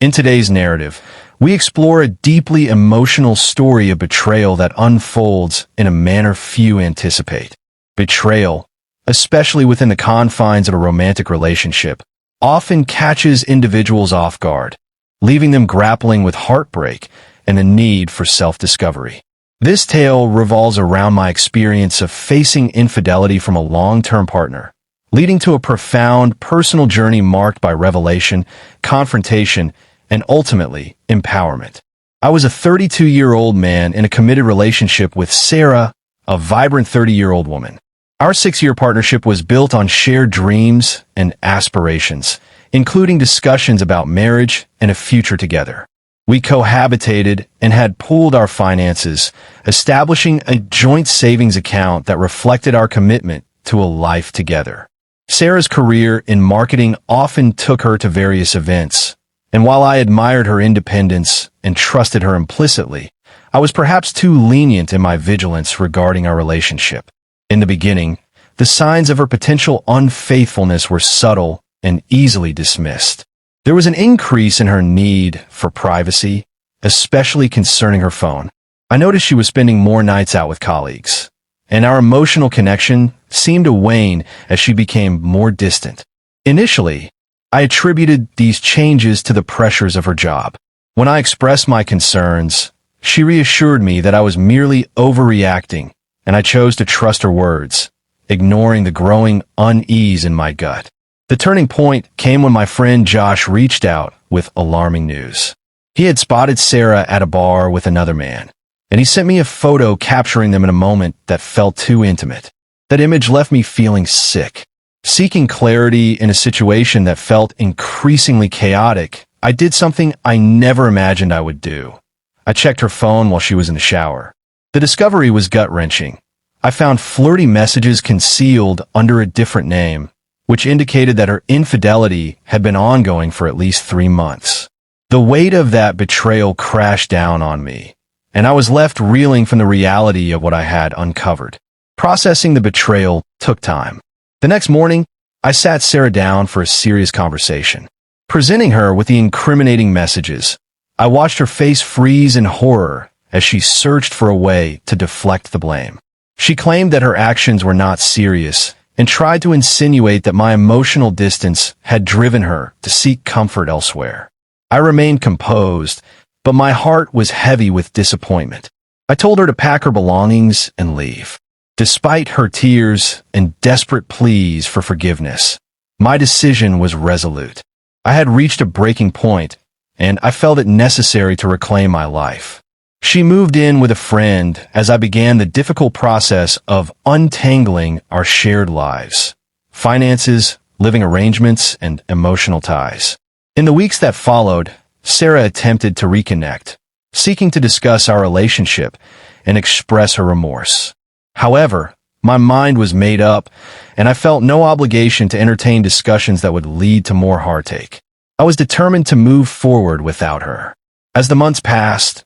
In today's narrative, we explore a deeply emotional story of betrayal that unfolds in a manner few anticipate. Betrayal, especially within the confines of a romantic relationship, often catches individuals off guard, leaving them grappling with heartbreak and the need for self-discovery. This tale revolves around my experience of facing infidelity from a long-term partner, leading to a profound personal journey marked by revelation, confrontation, and ultimately, empowerment. I was a 32-year-old man in a committed relationship with Sarah, a vibrant 30-year-old woman. Our 6-year partnership was built on shared dreams and aspirations, including discussions about marriage and a future together. We cohabitated and had pooled our finances, establishing a joint savings account that reflected our commitment to a life together. Sarah's career in marketing often took her to various events, and while I admired her independence and trusted her implicitly, I was perhaps too lenient in my vigilance regarding our relationship. In the beginning, the signs of her potential unfaithfulness were subtle and easily dismissed. There was an increase in her need for privacy, especially concerning her phone. I noticed she was spending more nights out with colleagues, and our emotional connection seemed to wane as she became more distant. Initially, I attributed these changes to the pressures of her job. When I expressed my concerns, she reassured me that I was merely overreacting, and I chose to trust her words, ignoring the growing unease in my gut. The turning point came when my friend Josh reached out with alarming news. He had spotted Sarah at a bar with another man, and he sent me a photo capturing them in a moment that felt too intimate. That image left me feeling sick. Seeking clarity in a situation that felt increasingly chaotic, I did something I never imagined I would do. I checked her phone while she was in the shower. The discovery was gut-wrenching. I found flirty messages concealed under a different name, which indicated that her infidelity had been ongoing for at least 3 months. The weight of that betrayal crashed down on me, and I was left reeling from the reality of what I had uncovered. Processing the betrayal took time. The next morning, I sat Sarah down for a serious conversation. Presenting her with the incriminating messages, I watched her face freeze in horror as she searched for a way to deflect the blame. She claimed that her actions were not serious and tried to insinuate that my emotional distance had driven her to seek comfort elsewhere. I remained composed, but my heart was heavy with disappointment. I told her to pack her belongings and leave. Despite her tears and desperate pleas for forgiveness, my decision was resolute. I had reached a breaking point, and I felt it necessary to reclaim my life. She moved in with a friend as I began the difficult process of untangling our shared lives, finances, living arrangements, and emotional ties. In the weeks that followed, Sarah attempted to reconnect, seeking to discuss our relationship and express her remorse. However, my mind was made up, and I felt no obligation to entertain discussions that would lead to more heartache. I was determined to move forward without her. As the months passed,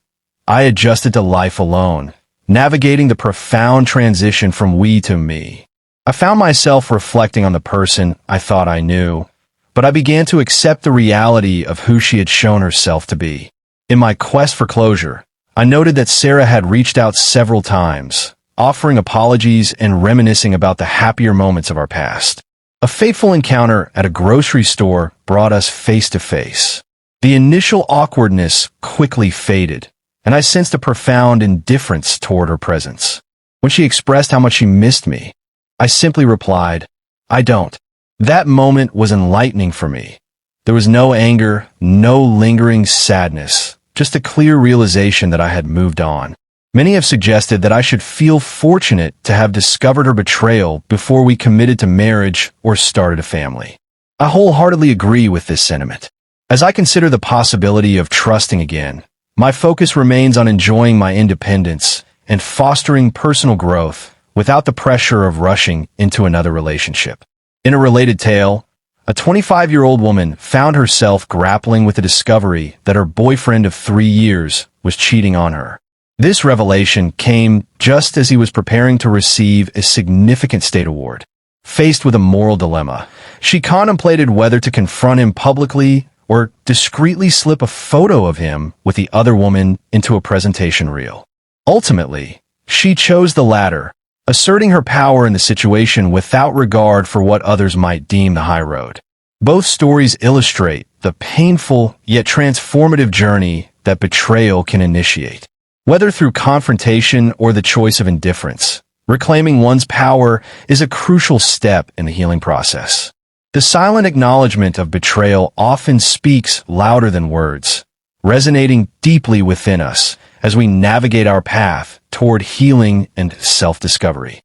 I adjusted to life alone, navigating the profound transition from we to me. I found myself reflecting on the person I thought I knew, but I began to accept the reality of who she had shown herself to be. In my quest for closure, I noted that Sarah had reached out several times, offering apologies and reminiscing about the happier moments of our past. A fateful encounter at a grocery store brought us face to face. The initial awkwardness quickly faded, and I sensed a profound indifference toward her presence. When she expressed how much she missed me, I simply replied, "I don't." That moment was enlightening for me. There was no anger, no lingering sadness, just a clear realization that I had moved on. Many have suggested that I should feel fortunate to have discovered her betrayal before we committed to marriage or started a family. I wholeheartedly agree with this sentiment. As I consider the possibility of trusting again, my focus remains on enjoying my independence and fostering personal growth without the pressure of rushing into another relationship. In a related tale, a 25-year-old woman found herself grappling with the discovery that her boyfriend of 3 years was cheating on her. This revelation came just as he was preparing to receive a significant state award. Faced with a moral dilemma, she contemplated whether to confront him publicly or discreetly slip a photo of him with the other woman into a presentation reel. Ultimately, she chose the latter, asserting her power in the situation without regard for what others might deem the high road. Both stories illustrate the painful yet transformative journey that betrayal can initiate. Whether through confrontation or the choice of indifference, reclaiming one's power is a crucial step in the healing process. The silent acknowledgement of betrayal often speaks louder than words, resonating deeply within us as we navigate our path toward healing and self-discovery.